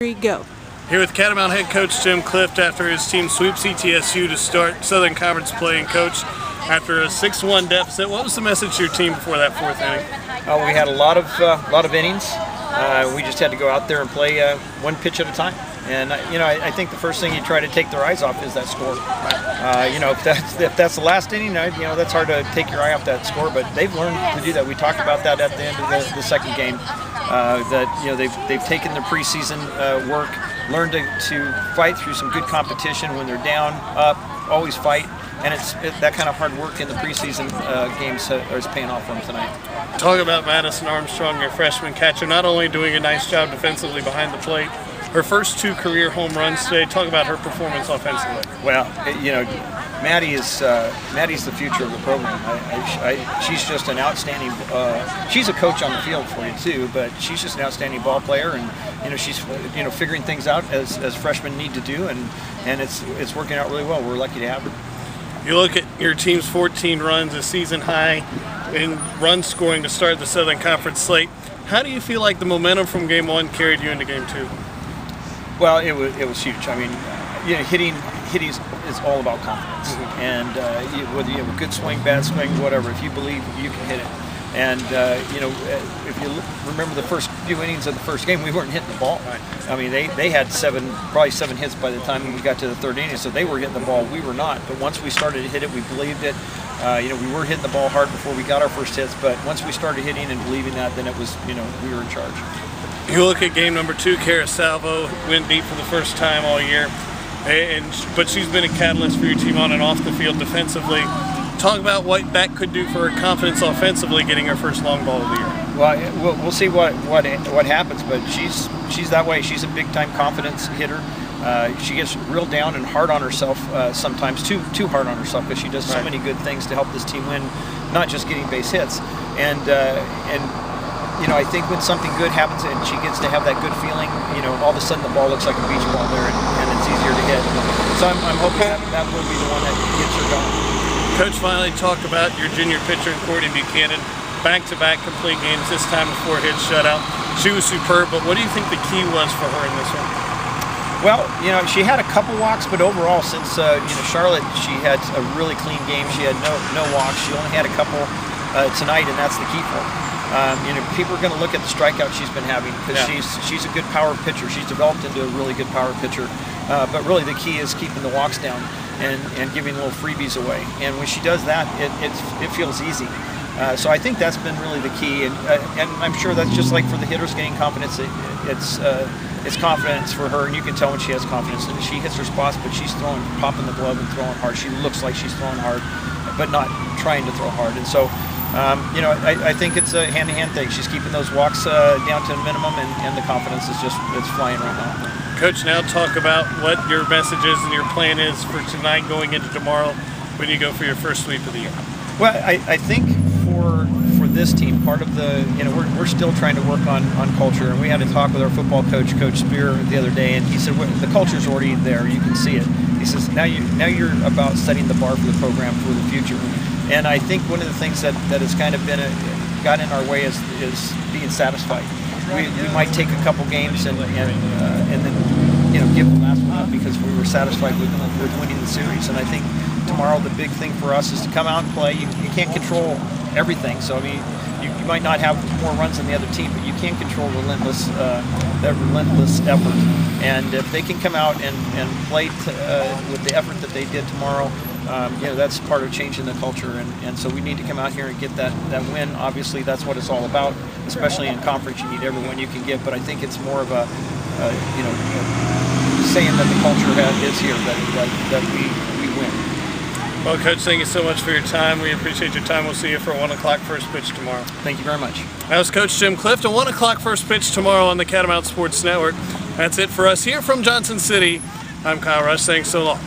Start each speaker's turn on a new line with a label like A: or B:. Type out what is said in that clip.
A: Go.
B: Here with Catamount head coach Jim Clift after his team sweeps ETSU to start Southern Conference play. And coach, after a 6-1 deficit, what was the message to your team before that fourth inning?
C: We had a lot of innings. We just had to go out there and play one pitch at a time. And I think the first thing you try to take their eyes off is that score. If that's the last inning, that's hard to take your eye off that score. But they've learned to do that. We talked about that at the end of the second game. They've taken their preseason work, learned to fight through some good competition when they're down, up, always fight. And that kind of hard work in the preseason games is paying off for them tonight.
B: Talk about Madison Armstrong, your freshman catcher, not only doing a nice job defensively behind the plate, her first 2 career home runs today. Talk about her performance offensively.
C: Well, Maddie's the future of the program. She's just an outstanding. She's a coach on the field for you too, but she's just an outstanding ball player, and she's figuring things out as freshmen need to do, and it's working out really well. We're lucky to have her.
B: You look at your team's 14 runs, a season high in run scoring to start the Southern Conference slate. How do you feel like the momentum from Game 1 carried you into Game 2?
C: Well, it was huge. I mean, hitting is all about confidence, and whether you have a good swing, bad swing, whatever. If you believe, you can hit it. And if you remember the first few innings of the first game, we weren't hitting the ball.
B: Right.
C: I mean, they had probably seven hits by the time we got to the third inning, so they were hitting the ball. We were not. But once we started to hit it, we believed it. We were hitting the ball hard before we got our first hits, but once we started hitting and believing that, then it was, we were in charge.
B: You look at game number 2, Kara Salvo went deep for the first time all year, but she's been a catalyst for your team on and off the field defensively. Talk about what that could do for her confidence offensively, getting her first long ball of the year.
C: Well, we'll see what happens, but she's that way. She's a big-time confidence hitter. She gets real down and hard on herself sometimes, too hard on herself, because she does so many good things to help this team win, not just getting base hits. And I think when something good happens and she gets to have that good feeling, all of a sudden the ball looks like a beach ball there, and it's easier to hit. So I'm hoping that will be the one that gets her going.
B: Coach, finally talk about your junior pitcher, Courtney Buchanan. Back-to-back complete games, this time a 4-hit shutout. She was superb, but what do you think the key was for her in this one?
C: Well, she had a couple walks, but overall, since Charlotte, she had a really clean game. She had no walks. She only had a couple tonight, and that's the key for her. People are going to look at the strikeout she's been having, because she's a good power pitcher. She's developed into a really good power pitcher. But really, the key is keeping the walks down and giving little freebies away. And when she does that, it feels easy. So I think that's been really the key, and I'm sure that's just like for the hitters getting confidence. It's confidence for her, and you can tell when she has confidence. And she hits her spots, but she's popping the glove and throwing hard. She looks like she's throwing hard, but not trying to throw hard. And so, I think it's a hand-to-hand thing. She's keeping those walks down to a minimum, and the confidence is it's flying right now.
B: Coach, now talk about what your message is and your plan is for tonight going into tomorrow when you go for your first sweep of the year.
C: Well, I think for this team, part of the, we're still trying to work on culture, and we had a talk with our football coach, Coach Spear, the other day, and he said, well, the culture's already there, you can see it. He says, now you're about setting the bar for the program for the future. And I think one of the things that has kind of got in our way is being satisfied. We might take a couple games and then give the last one up because we were satisfied with winning the series. And I think tomorrow the big thing for us is to come out and play. You can't control everything, so I mean you might not have more runs than the other team, but you can control that relentless effort. And if they can come out and play with the effort that they did tomorrow, that's part of changing the culture, and so we need to come out here and get that win. Obviously, that's what it's all about, especially in conference. You need every win you can get, but I think it's more of a saying that the culture is here, that we win.
B: Well, Coach, thank you so much for your time. We appreciate your time. We'll see you for a 1 o'clock first pitch tomorrow.
C: Thank you very much.
B: That was Coach Jim Clift, a 1 o'clock first pitch tomorrow on the Catamount Sports Network. That's it for us here from Johnson City. I'm Kyle Rush saying so long.